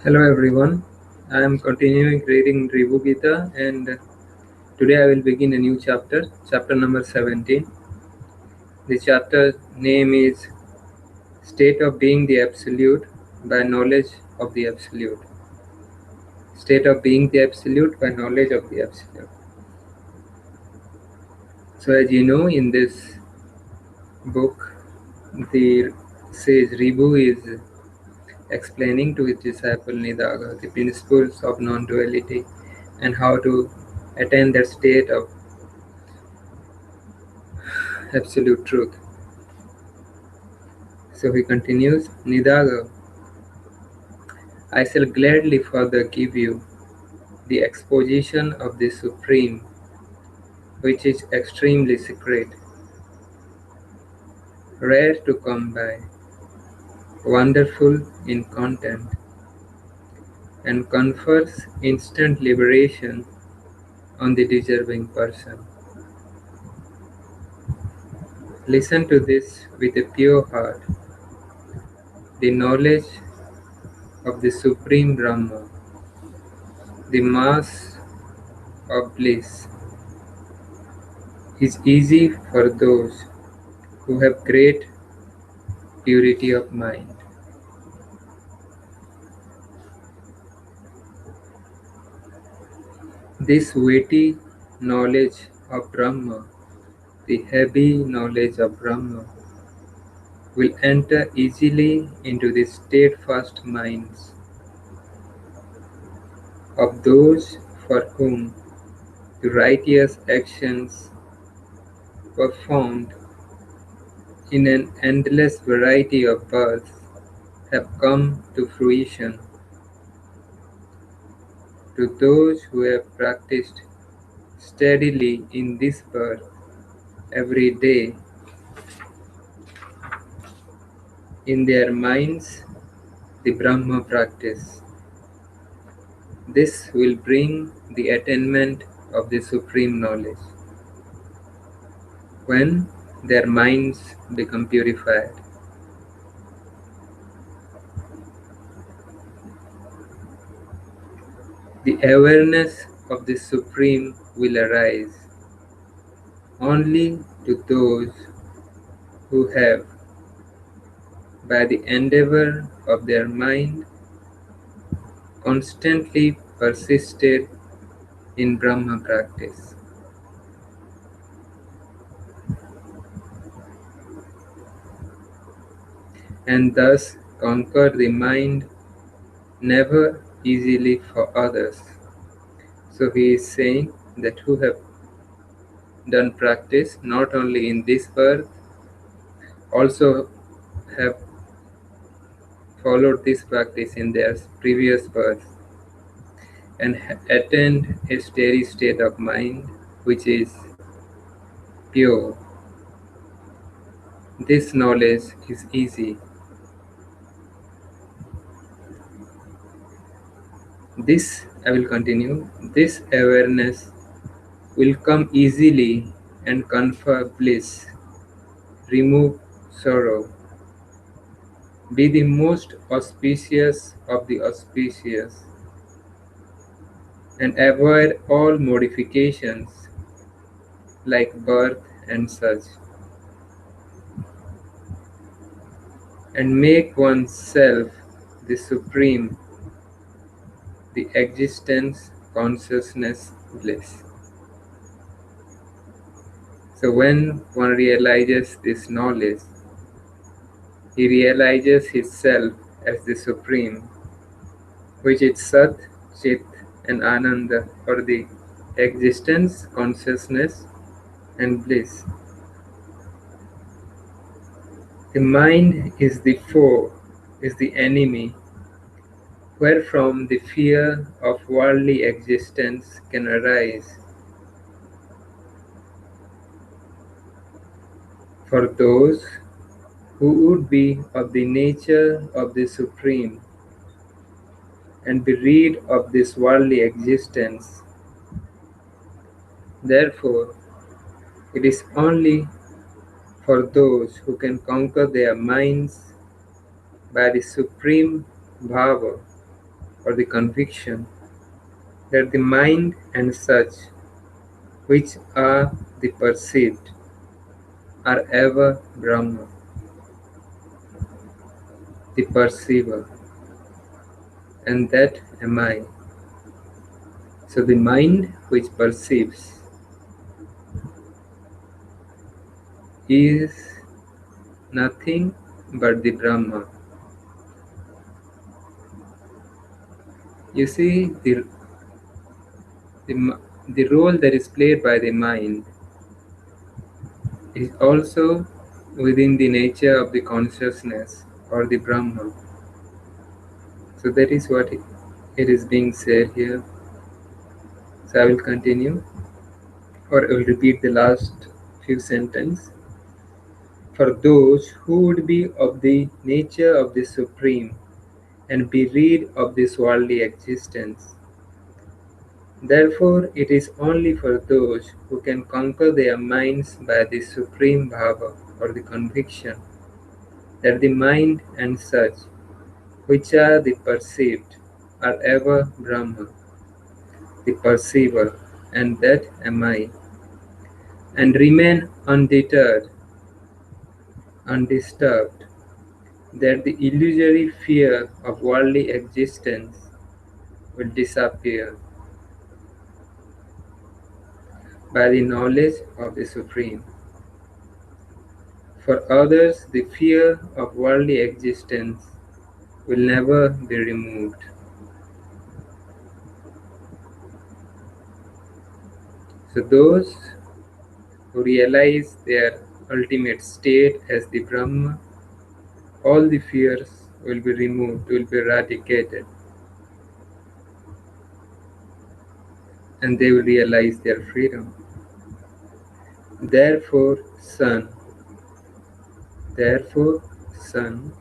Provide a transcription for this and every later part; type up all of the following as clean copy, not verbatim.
Hello everyone, I am continuing reading Rivu Gita and today I will begin a new chapter, chapter number 17. The chapter name is State of Being the Absolute by Knowledge of the Absolute. State of Being the Absolute by Knowledge of the Absolute. So as you know, in this book, the sage Ribu is explaining to his disciple Nidaga the principles of non-duality and how to attain that state of absolute truth. So he continues, Nidaga, I shall gladly further give you the exposition of the Supreme, which is extremely secret, rare to come by, wonderful in content, and confers instant liberation on the deserving person. Listen to this with a pure heart. The knowledge of the Supreme Brahma, the mass of bliss, is easy for those who have great purity of mind. This weighty knowledge of Brahma, the heavy knowledge of Brahma, will enter easily into the steadfast minds of those for whom the righteous actions performed in an endless variety of births have come to fruition. To those who have practiced steadily in this birth every day, in their minds the Brahma practice. This will bring the attainment of the supreme knowledge. When their minds become purified, the awareness of the supreme will arise only to those who have, by the endeavor of their mind, constantly persisted in Brahma practice. And thus conquer the mind never easily for others. So he is saying that who have done practice not only in this birth, also have followed this practice in their previous birth and attained a steady state of mind which is pure. This knowledge is easy. This, I will continue, this awareness will come easily and confer bliss, remove sorrow, be the most auspicious of the auspicious, and avoid all modifications like birth and such, and make oneself the supreme, the existence, consciousness, bliss. So when one realizes this knowledge, he realizes himself as the supreme, which is Sat, Chit, and Ananda, or the existence, consciousness, and bliss. The mind is the foe, is the enemy, wherefrom the fear of worldly existence can arise. For those who would be of the nature of the Supreme and be rid of this worldly existence. Therefore, it is only for those who can conquer their minds by the supreme bhava or the conviction that the mind and such which are the perceived are ever Brahma, the perceiver, and that am I. So the mind which perceives is nothing but the Brahma. You see, the role that is played by the mind is also within the nature of the consciousness or the Brahma. So that is what it is being said here. So I will continue, or I will repeat the last few sentences. For those who would be of the nature of the Supreme and be rid of this worldly existence. Therefore, it is only for those who can conquer their minds by the Supreme Bhava or the conviction that the mind and such which are the perceived are ever Brahma, the perceiver, and that am I, and remain undeterred, undisturbed, that the illusory fear of worldly existence will disappear by the knowledge of the Supreme. For others, the fear of worldly existence will never be removed. So those who realize their ultimate state as the Brahma, all the fears will be removed, will be eradicated, and they will realize their freedom. Therefore, therefore, son,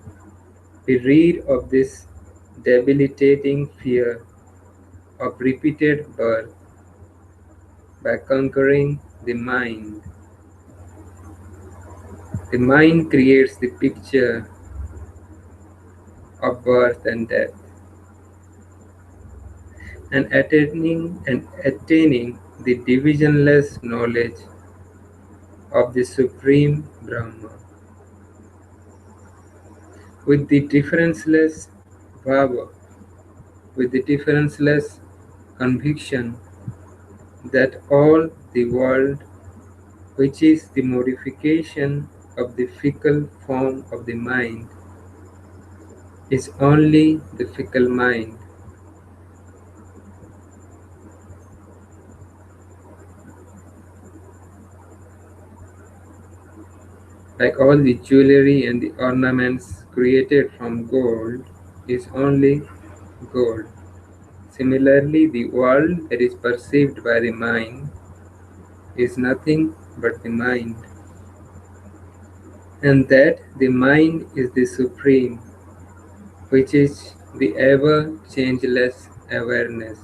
be rid of this debilitating fear of repeated birth by conquering the mind. The mind creates the picture of birth and death, and attaining the divisionless knowledge of the Supreme Brahma, with the differenceless bhava, with the differenceless conviction that all the world, which is the modification of the fickle form of the mind, is only the fickle mind. Like all the jewelry and the ornaments created from gold is only gold. Similarly, the world that is perceived by the mind is nothing but the mind, and that the mind is the supreme, which is the ever changeless awareness.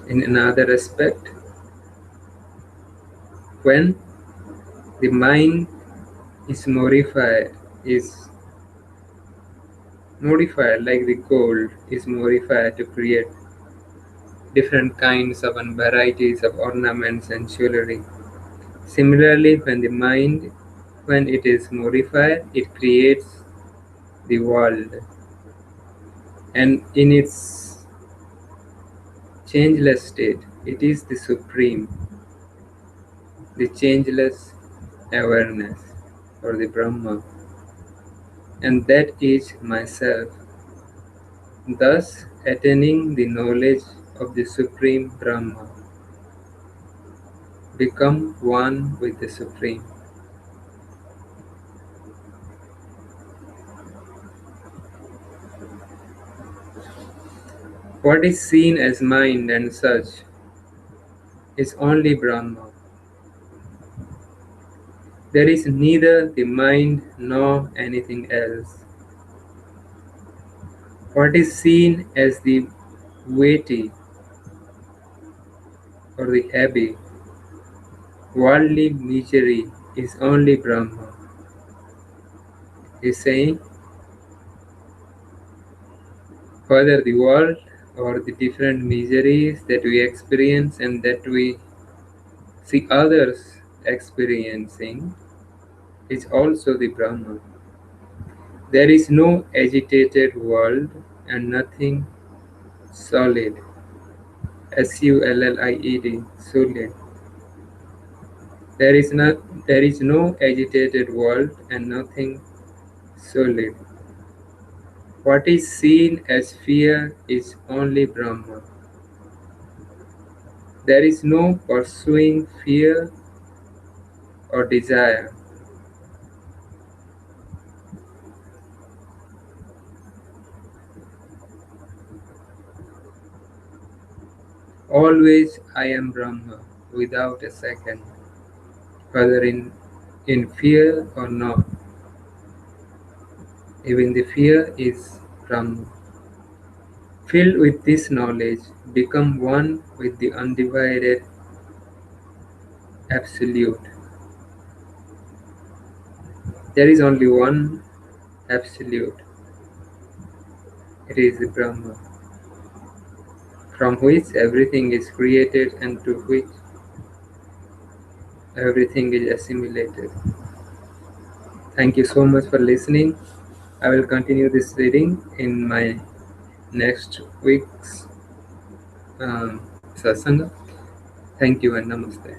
In another aspect, when the mind is modified like the gold is modified to create different kinds of and varieties of ornaments and jewelry. Similarly, when it is modified, it creates the world, and in its changeless state, it is the supreme, the changeless awareness, or the Brahma, and that is myself. Thus, attaining the knowledge of the Supreme Brahma, become one with the Supreme. What is seen as mind and such is only Brahma. There is neither the mind nor anything else. What is seen as the weighty or the heavy, worldly misery is only Brahma. He is saying Whether the world or the different miseries that we experience and that we see others experiencing is also the Brahman. There is no agitated world and nothing solid, SULLIED, solid. There is no agitated world and nothing solid. What is seen as fear is only Brahma. There is no pursuing fear or desire. Always I am Brahma, without a second, whether in fear or not. Even the fear is Brahma. Filled with this knowledge, become one with the undivided Absolute. There is only one Absolute. It is the Brahma, from which everything is created and to which everything is assimilated. Thank you so much for listening. I will continue this reading in my next week's satsanga. Thank you and namaste.